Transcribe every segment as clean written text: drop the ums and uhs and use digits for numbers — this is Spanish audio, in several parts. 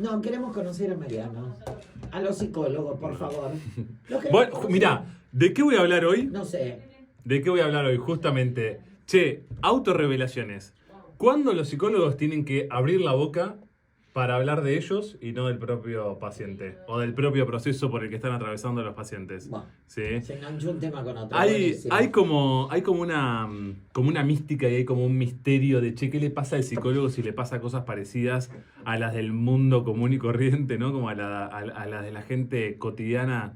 No, queremos conocer a Mariano. A los psicólogos, por favor. Los queremos Bueno, conocer. mirá, ¿de qué voy a hablar hoy? No sé. ¿De qué voy a hablar hoy? Justamente, autorrevelaciones. ¿Cuándo los psicólogos tienen que abrir la boca para hablar de ellos y no del propio paciente? O del propio proceso por el que están atravesando los pacientes. Bueno, ¿Sí? se enganchó un tema con otro. Hay Buenísimo. como una mística y hay como un misterio de, ¿qué le pasa al psicólogo si le pasa cosas parecidas a las del mundo común y corriente, ¿no? Como a las de la gente cotidiana.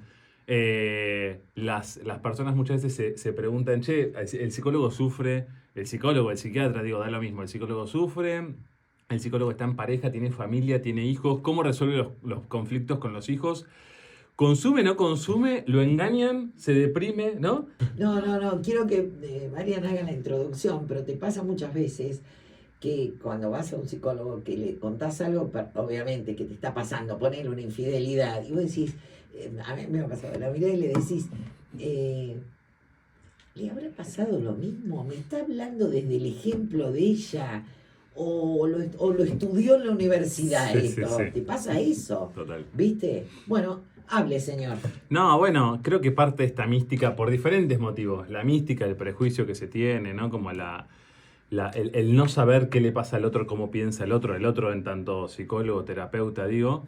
Las personas muchas veces se preguntan, el psicólogo sufre, el psicólogo, el psiquiatra, digo, da lo mismo, el psicólogo sufre, el psicólogo está en pareja, tiene familia, tiene hijos, ¿cómo resuelve los conflictos con los hijos? ¿Consume, no consume? ¿Lo engañan? ¿Se deprime? ¿No? No. Quiero que Mariana haga la introducción, pero te pasa muchas veces que cuando vas a un psicólogo que le contás algo, obviamente, que te está pasando, ponele una infidelidad, y vos decís, a mí me ha pasado, la mirada y le decís, ¿le habrá pasado lo mismo? ¿Me está hablando desde el ejemplo de ella? ¿O lo estudió en la universidad Sí, esto? sí, sí. ¿Te pasa eso? Total. ¿Viste? Bueno, hable, señor. No, bueno, creo que parte de esta mística por diferentes motivos. La mística, el prejuicio que se tiene, ¿no? Como el no saber qué le pasa al otro, cómo piensa el otro en tanto psicólogo, terapeuta, digo,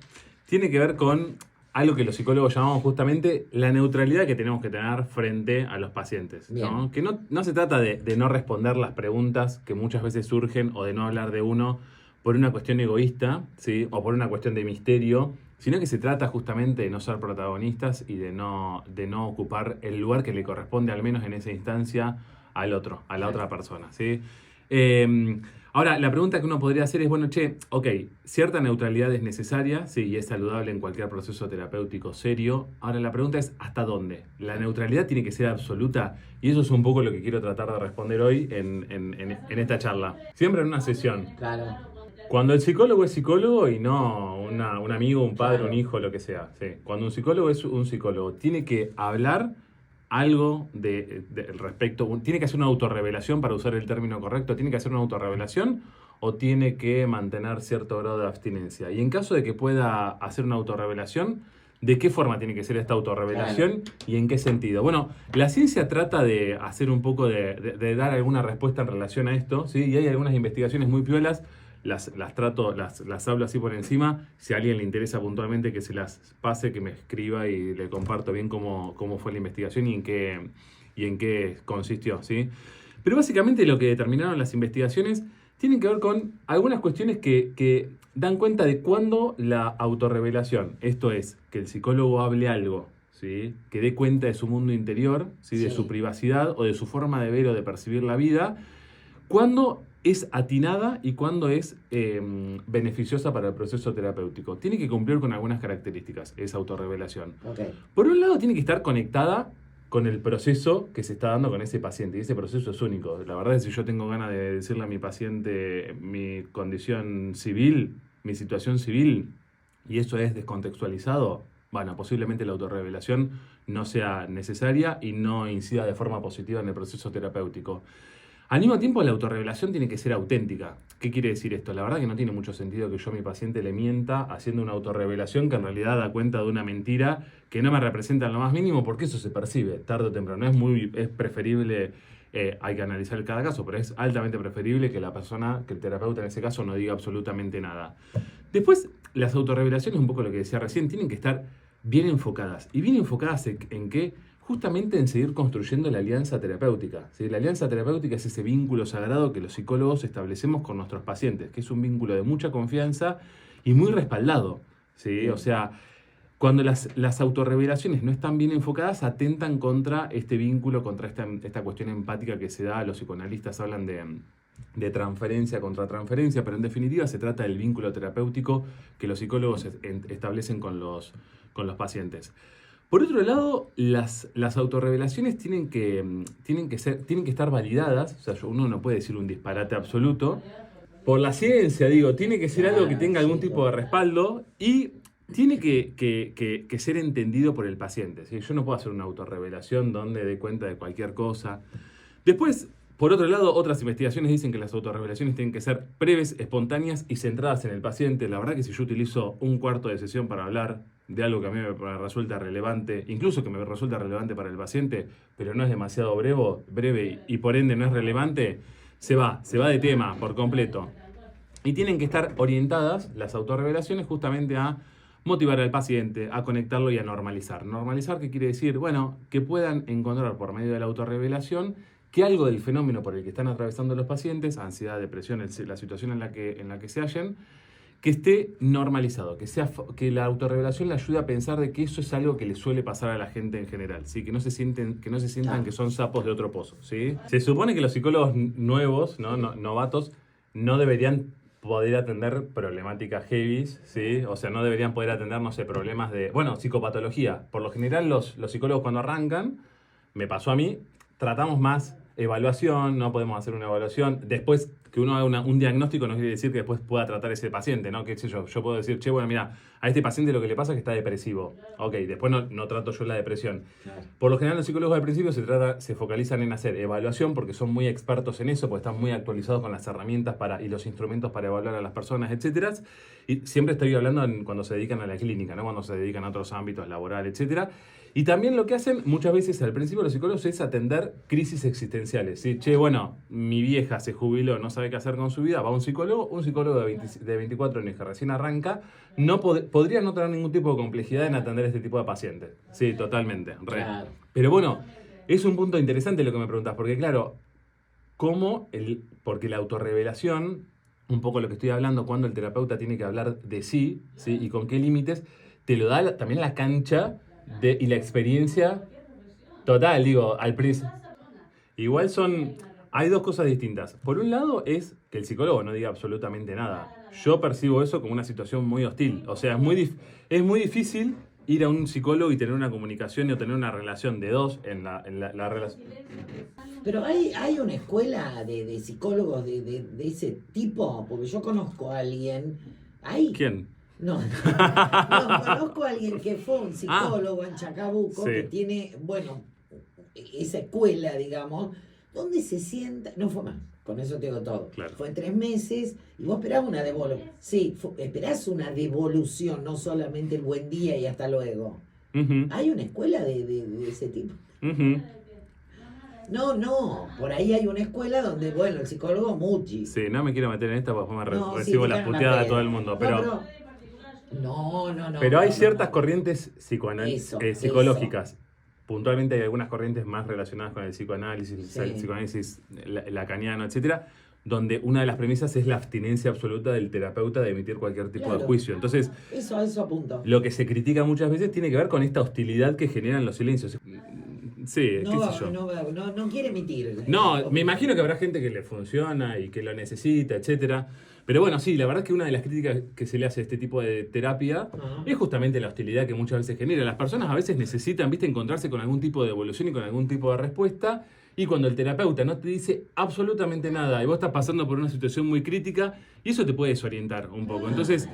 tiene que ver con algo que los psicólogos llamamos justamente la neutralidad que tenemos que tener frente a los pacientes, ¿no? Bien. Que no se trata de no responder las preguntas que muchas veces surgen o de no hablar de uno por una cuestión egoísta, ¿sí? O por una cuestión de misterio, sino que se trata justamente de no ser protagonistas y de no ocupar el lugar que le corresponde, al menos en esa instancia, al otro, a la otra persona, ¿sí? Ahora, la pregunta que uno podría hacer es, bueno, cierta neutralidad es necesaria, sí, y es saludable en cualquier proceso terapéutico serio. Ahora, la pregunta es, ¿hasta dónde? La neutralidad tiene que ser absoluta, y eso es un poco lo que quiero tratar de responder hoy en esta charla. Siempre en una sesión. Claro. Cuando el psicólogo es psicólogo y no un amigo, un padre, Claro. un hijo, lo que sea. Sí. Cuando un psicólogo es un psicólogo, tiene que hablar algo respecto, tiene que hacer una autorrevelación para usar el término correcto, tiene que hacer una autorrevelación o tiene que mantener cierto grado de abstinencia. Y en caso de que pueda hacer una autorrevelación, ¿de qué forma tiene que ser esta autorrevelación y en qué sentido? Bueno, la ciencia trata de hacer un poco de dar alguna respuesta en relación a esto, ¿sí? Y hay algunas investigaciones muy piolas. Las hablo así por encima. Si a alguien le interesa puntualmente que se las pase, que me escriba y le comparto bien cómo fue la investigación y en qué consistió, ¿sí? Pero básicamente lo que determinaron las investigaciones tienen que ver con algunas cuestiones que dan cuenta de cuándo la autorrevelación, esto es, que el psicólogo hable algo, ¿sí? Que dé cuenta de su mundo interior, ¿sí? De Sí. su privacidad o de su forma de ver o de percibir la vida, cuándo es atinada y cuándo es beneficiosa para el proceso terapéutico. Tiene que cumplir con algunas características esa autorrevelación. Ok. Por un lado, tiene que estar conectada con el proceso que se está dando con ese paciente. Y ese proceso es único. La verdad es que si yo tengo ganas de decirle a mi paciente mi condición civil, mi situación civil, y eso es descontextualizado, bueno, posiblemente la autorrevelación no sea necesaria y no incida de forma positiva en el proceso terapéutico. Al mismo tiempo, la autorrevelación tiene que ser auténtica. ¿Qué quiere decir esto? La verdad que no tiene mucho sentido que yo a mi paciente le mienta haciendo una autorrevelación que en realidad da cuenta de una mentira que no me representa en lo más mínimo, porque eso se percibe tarde o temprano. Es preferible, hay que analizar cada caso, pero es altamente preferible que que el terapeuta en ese caso no diga absolutamente nada. Después, las autorrevelaciones, un poco lo que decía recién, tienen que estar bien enfocadas. ¿Y bien enfocadas en qué? Justamente en seguir construyendo la alianza terapéutica, ¿sí? La alianza terapéutica es ese vínculo sagrado que los psicólogos establecemos con nuestros pacientes, que es un vínculo de mucha confianza y muy respaldado, ¿sí? O sea, cuando las autorrevelaciones no están bien enfocadas, atentan contra este vínculo, contra esta cuestión empática que se da. Los psicoanalistas hablan de transferencia contra transferencia, pero en definitiva se trata del vínculo terapéutico que los psicólogos establecen con los pacientes. Por otro lado, las autorrevelaciones tienen que estar validadas, o sea, uno no puede decir un disparate absoluto, por la ciencia, digo, tiene que ser algo que tenga algún tipo de respaldo y tiene que ser entendido por el paciente, ¿sí? Yo no puedo hacer una autorrevelación donde dé cuenta de cualquier cosa. Después, Por otro lado, otras investigaciones dicen que las autorrevelaciones tienen que ser breves, espontáneas y centradas en el paciente. La verdad que si yo utilizo un cuarto de sesión para hablar de algo que a mí me resulta relevante, incluso que me resulta relevante para el paciente, pero no es demasiado breve y por ende no es relevante, se va de tema por completo. Y tienen que estar orientadas las autorrevelaciones justamente a motivar al paciente, a conectarlo y a normalizar. Normalizar, ¿qué quiere decir? Bueno, que puedan encontrar por medio de la autorrevelación que algo del fenómeno por el que están atravesando los pacientes, ansiedad, depresión, la situación en la que se hallen, que esté normalizado, que la autorrevelación le ayude a pensar de que eso es algo que le suele pasar a la gente en general, ¿sí? Que no se sientan que son sapos de otro pozo, ¿sí? Se supone que los psicólogos nuevos, novatos, no deberían poder atender problemáticas heavy, ¿sí? O sea, no deberían poder atender, no sé, problemas de, psicopatología. Por lo general, los psicólogos cuando arrancan, me pasó a mí, tratamos más evaluación, no podemos hacer una evaluación. Después que uno haga un diagnóstico no quiere decir que después pueda tratar ese paciente, ¿no? ¿Qué sé yo? Yo puedo decir, bueno, mira, a este paciente lo que le pasa es que está depresivo. Ok, después no trato yo la depresión. Claro. Por lo general los psicólogos al principio se focalizan en hacer evaluación porque son muy expertos en eso, porque están muy actualizados con las herramientas y los instrumentos para evaluar a las personas, etcétera. Y siempre estoy hablando cuando se dedican a la clínica, ¿no? Cuando se dedican a otros ámbitos laborales, etcétera. Y también lo que hacen muchas veces al principio los psicólogos es atender crisis existenciales, ¿sí? Mi vieja se jubiló, no sabe qué hacer con su vida, va a un psicólogo de 24 años que recién arranca, podría no tener ningún tipo de complejidad en atender a este tipo de pacientes. Sí, totalmente. Claro. Pero bueno, es un punto interesante lo que me preguntas, porque claro, porque la autorrevelación, un poco lo que estoy hablando, cuando el terapeuta tiene que hablar de sí, ¿sí? Y con qué límites, te lo da también la cancha y la experiencia total, digo, al principio. Igual hay dos cosas distintas. Por un lado es que el psicólogo no diga absolutamente nada. Yo percibo eso como una situación muy hostil. O sea, es muy difícil ir a un psicólogo y tener una comunicación y tener una relación de dos en la relación. Pero hay una escuela de psicólogos de ese tipo, porque yo conozco a alguien. ¿Quién? No, conozco a alguien que fue un psicólogo en Chacabuco, sí, que tiene, esa escuela, digamos, donde se sienta, no fue más, con eso te digo todo. Claro. Fue 3 meses y vos esperás una devolución. Sí, esperás una devolución, no solamente el buen día y hasta luego. Uh-huh. Hay una escuela de ese tipo. Uh-huh. No, por ahí hay una escuela donde, el psicólogo Muchi. Sí, no me quiero meter en esta porque recibo la puteada de todo el mundo, pero... No. Pero hay ciertas corrientes psicológicas. Puntualmente hay algunas corrientes más relacionadas con el psicoanálisis, el psicoanálisis lacaniano, etcétera, donde una de las premisas es la abstinencia absoluta del terapeuta de emitir cualquier tipo de juicio. Entonces, eso apunto. Lo que se critica muchas veces tiene que ver con esta hostilidad que generan los silencios. Sí, qué sé yo. No quiere emitir. No, me imagino que habrá gente que le funciona y que lo necesita, etcétera. Pero bueno, sí, la verdad es que una de las críticas que se le hace a este tipo de terapia es justamente la hostilidad que muchas veces genera. Las personas a veces necesitan, encontrarse con algún tipo de evolución y con algún tipo de respuesta. Y cuando el terapeuta no te dice absolutamente nada y vos estás pasando por una situación muy crítica, y eso te puede desorientar un poco. Entonces,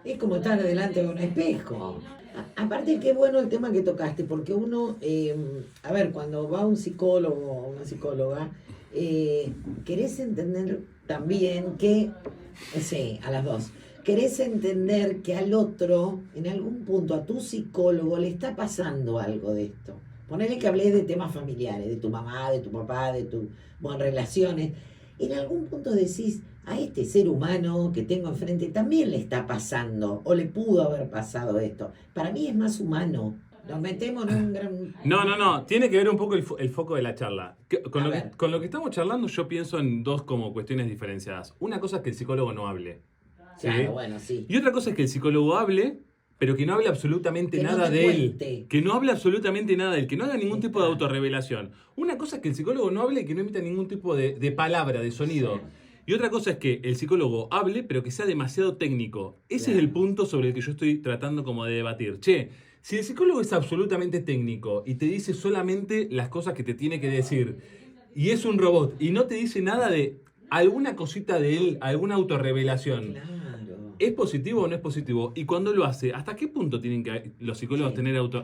es como estar delante de un espejo. Aparte, qué bueno el tema que tocaste, porque uno, cuando va a un psicólogo o una psicóloga, querés entender también que, a las dos, querés entender que al otro, en algún punto, a tu psicólogo le está pasando algo de esto. Ponele que hablé de temas familiares, de tu mamá, de tu papá, de tus relaciones. En algún punto decís, a este ser humano que tengo enfrente también le está pasando, o le pudo haber pasado esto. Para mí es más humano. Nos metemos en un gran... No. Tiene que ver un poco el foco de la charla. Con lo que estamos charlando yo pienso en dos como cuestiones diferenciadas. Una cosa es que el psicólogo no hable. ¿Sí? Claro, sí. Y otra cosa es que el psicólogo hable, pero que no hable absolutamente nada de él. Que no hable absolutamente nada de él, que no haga ningún tipo de autorrevelación. Una cosa es que el psicólogo no hable y que no emita ningún tipo de palabra, de sonido. Sí. Y otra cosa es que el psicólogo hable, pero que sea demasiado técnico. Ese es el punto sobre el que yo estoy tratando como de debatir. Si el psicólogo es absolutamente técnico y te dice solamente las cosas que te tiene que decir, y es un robot, y no te dice nada de alguna cosita de él, alguna autorrevelación, ¿es positivo o no es positivo? Y cuando lo hace, ¿hasta qué punto tienen que los psicólogos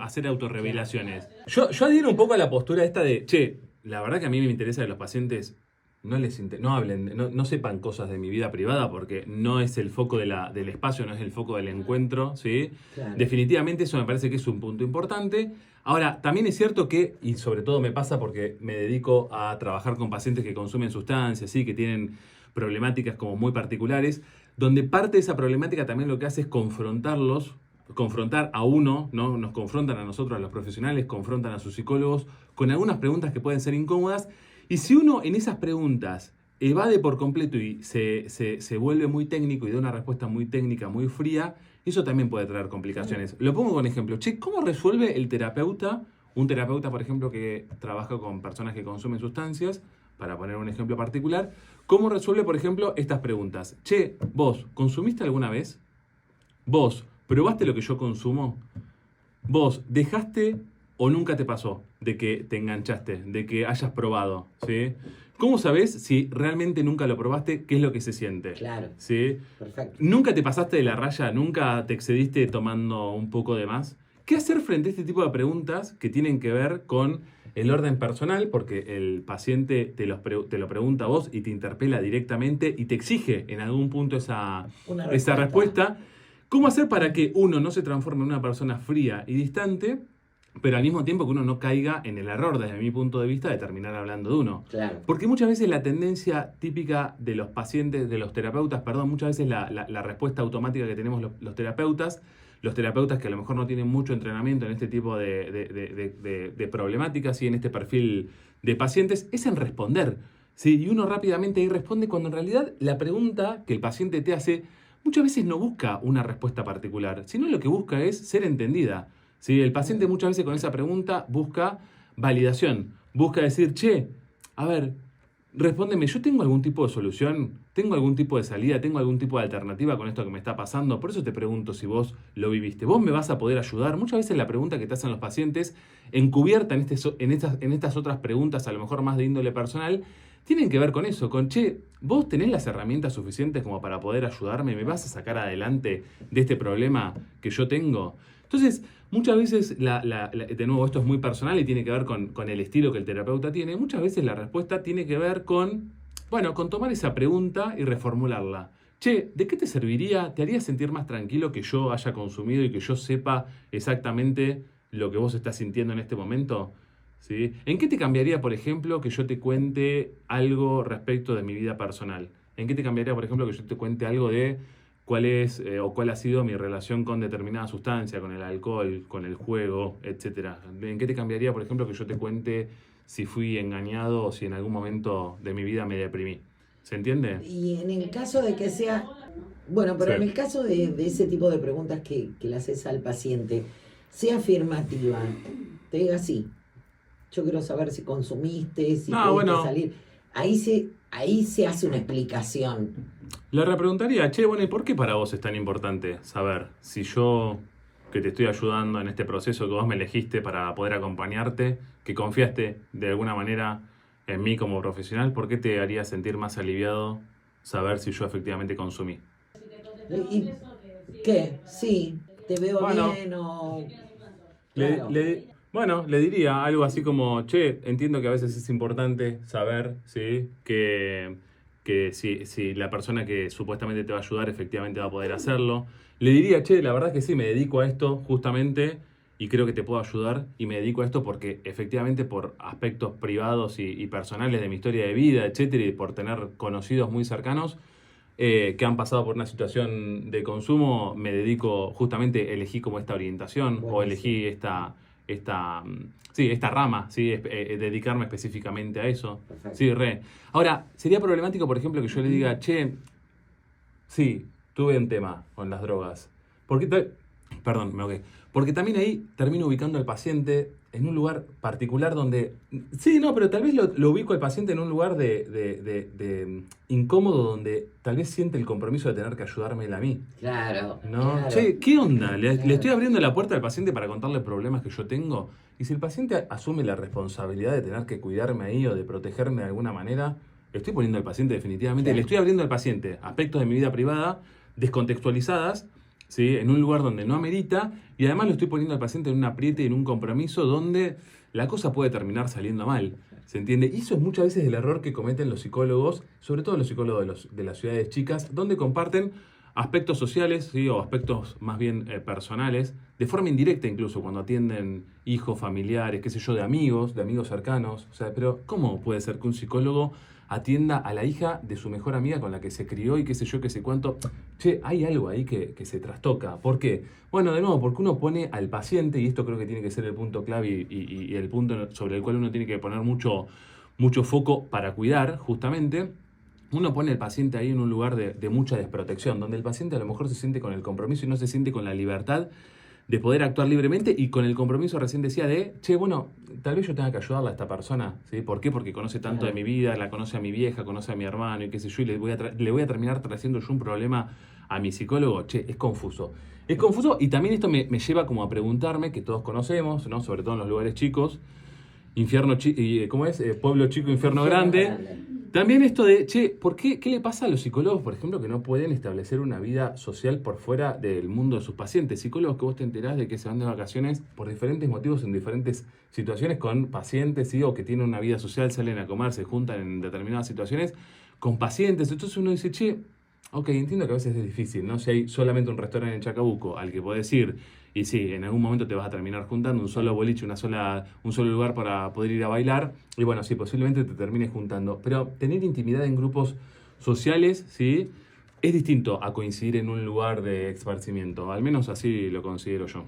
hacer autorrevelaciones? Yo adhiero un poco a la postura esta de, la verdad que a mí me interesa que los pacientes no hablen, no sepan cosas de mi vida privada porque no es el foco del espacio, no es el foco del encuentro, ¿sí? Claro. Definitivamente eso me parece que es un punto importante. Ahora, también es cierto que, y sobre todo me pasa porque me dedico a trabajar con pacientes que consumen sustancias, ¿sí? Que tienen problemáticas como muy particulares, donde parte de esa problemática también lo que hace es confrontar a uno, ¿no? Nos confrontan a nosotros, a los profesionales, confrontan a sus psicólogos con algunas preguntas que pueden ser incómodas. Y si uno en esas preguntas evade por completo y se vuelve muy técnico y da una respuesta muy técnica, muy fría, eso también puede traer complicaciones. Lo pongo con ejemplo. Che, ¿cómo resuelve el terapeuta, un terapeuta, por ejemplo, que trabaja con personas que consumen sustancias, para poner un ejemplo particular, cómo resuelve, por ejemplo, estas preguntas? Che, ¿vos consumiste alguna vez? ¿Vos probaste lo que yo consumo? ¿Vos dejaste o nunca te pasó de que te enganchaste, de que hayas probado? ¿Sí? ¿Cómo sabés si realmente nunca lo probaste, qué es lo que se siente? Claro. ¿Sí? Perfecto. ¿Nunca te pasaste de la raya? ¿Nunca te excediste tomando un poco de más? ¿Qué hacer frente a este tipo de preguntas que tienen que ver con el orden personal? Porque el paciente te lo pregunta a vos y te interpela directamente y te exige en algún punto esa respuesta. ¿Cómo hacer para que uno no se transforme en una persona fría y distante, pero al mismo tiempo que uno no caiga en el error, desde mi punto de vista, de terminar hablando de uno? Claro. Porque muchas veces la tendencia típica de los pacientes, de los terapeutas, muchas veces la respuesta automática que tenemos los terapeutas que a lo mejor no tienen mucho entrenamiento en este tipo de problemáticas y en este perfil de pacientes, es en responder. ¿Sí? Y uno rápidamente ahí responde cuando en realidad la pregunta que el paciente te hace muchas veces no busca una respuesta particular, sino lo que busca es ser entendida. ¿Sí? El paciente muchas veces con esa pregunta busca validación, busca decir, che, a ver, respóndeme, ¿yo tengo algún tipo de solución? ¿Tengo algún tipo de salida? ¿Tengo algún tipo de alternativa con esto que me está pasando? Por eso te pregunto si vos lo viviste. ¿Vos me vas a poder ayudar? Muchas veces la pregunta que te hacen los pacientes, encubierta en estas otras preguntas, a lo mejor más de índole personal, tienen que ver con eso, con, che, ¿vos tenés las herramientas suficientes como para poder ayudarme? ¿Me vas a sacar adelante de este problema que yo tengo? Entonces, muchas veces, de nuevo, esto es muy personal y tiene que ver con el estilo que el terapeuta tiene. Muchas veces la respuesta tiene que ver con tomar esa pregunta y reformularla. Che, ¿de qué te serviría? ¿Te haría sentir más tranquilo que yo haya consumido y que yo sepa exactamente lo que vos estás sintiendo en este momento? ¿Sí? ¿En qué te cambiaría, por ejemplo, que yo te cuente algo respecto de mi vida personal? ¿En qué te cambiaría, por ejemplo, que yo te cuente algo de cuál es o cuál ha sido mi relación con determinada sustancia, con el alcohol, con el juego, etcétera? ¿En qué te cambiaría, por ejemplo, que yo te cuente si fui engañado o si en algún momento de mi vida me deprimí? ¿Se entiende? Y en el caso de que sea, bueno, pero Sí. en el caso de ese tipo de preguntas que le haces al paciente, sea afirmativa, te diga sí. Yo quiero saber si consumiste, si pudiste salir. Ahí se hace una explicación. Le repreguntaría, che, bueno, ¿y por qué para vos es tan importante saber si yo, que te estoy ayudando en este proceso, que vos me elegiste para poder acompañarte, que confiaste de alguna manera en mí como profesional, ¿por qué te haría sentir más aliviado saber si yo efectivamente consumí? ¿Y qué? Sí, te veo Bueno, bien o... Claro. Le diría algo así como, che, entiendo que a veces es importante saber, ¿sí? que si la persona que supuestamente te va a ayudar efectivamente va a poder hacerlo. Le diría, che, la verdad es que sí, me dedico a esto justamente y creo que te puedo ayudar y me dedico a esto porque efectivamente por aspectos privados y personales de mi historia de vida, etcétera, y por tener conocidos muy cercanos que han pasado por una situación de consumo, me dedico, justamente elegí como esta orientación o elegí esta rama, ¿sí? Dedicarme específicamente a eso. Perfecto. Sí, re. Ahora, sería problemático, por ejemplo, que yo le diga, che, sí, tuve un tema con las drogas. Perdón, me ahogué. Porque también ahí termino ubicando al paciente en un lugar particular donde... Sí, no, pero tal vez lo ubico al paciente en un lugar de incómodo donde tal vez siente el compromiso de tener que ayudarme él a mí. Claro. ¿No? Claro. Che, ¿qué onda? Le Claro. estoy abriendo la puerta al paciente para contarle problemas que yo tengo. Y si el paciente asume la responsabilidad de tener que cuidarme ahí o de protegerme de alguna manera, estoy poniendo al paciente definitivamente, Claro. le estoy abriendo al paciente aspectos de mi vida privada descontextualizadas ¿sí? En un lugar donde no amerita, y además lo estoy poniendo al paciente en un apriete, en un compromiso donde la cosa puede terminar saliendo mal. ¿Se entiende? Y eso es muchas veces el error que cometen los psicólogos, sobre todo los psicólogos de las ciudades chicas, donde comparten aspectos sociales, ¿sí? O aspectos más bien personales, de forma indirecta incluso, cuando atienden hijos, familiares, qué sé yo, de amigos cercanos. O sea, pero ¿cómo puede ser que un psicólogo atienda a la hija de su mejor amiga con la que se crió y qué sé yo, qué sé cuánto? Che, hay algo ahí que se trastoca. ¿Por qué? Bueno, de nuevo, porque uno pone al paciente, y esto creo que tiene que ser el punto clave y el punto sobre el cual uno tiene que poner mucho foco para cuidar, justamente. Uno pone al paciente ahí en un lugar de mucha desprotección, donde el paciente a lo mejor se siente con el compromiso y no se siente con la libertad de poder actuar libremente y con el compromiso, recién decía, de, che, bueno, tal vez yo tenga que ayudarla a esta persona, ¿sí? ¿Por qué? Porque conoce tanto de mi vida, la conoce a mi vieja, conoce a mi hermano y qué sé yo, y le voy a terminar trayendo yo un problema a mi psicólogo. Che, es confuso. Es confuso, y también esto me lleva como a preguntarme, que todos conocemos, ¿no? Sobre todo en los lugares chicos, ¿cómo es? Pueblo chico, infierno grande. También esto de, che, ¿qué le pasa a los psicólogos, por ejemplo, que no pueden establecer una vida social por fuera del mundo de sus pacientes? Psicólogos que vos te enterás de que se van de vacaciones por diferentes motivos en diferentes situaciones con pacientes, ¿sí? O que tienen una vida social, salen a comer, se juntan en determinadas situaciones con pacientes. Entonces uno dice, che, ok, entiendo que a veces es difícil, ¿no? Si hay solamente un restaurante en Chacabuco al que podés ir, y sí, en algún momento te vas a terminar juntando un solo boliche, un solo lugar para poder ir a bailar, y bueno, sí, posiblemente te termines juntando. Pero tener intimidad en grupos sociales, ¿sí? Es distinto a coincidir en un lugar de esparcimiento, al menos así lo considero yo.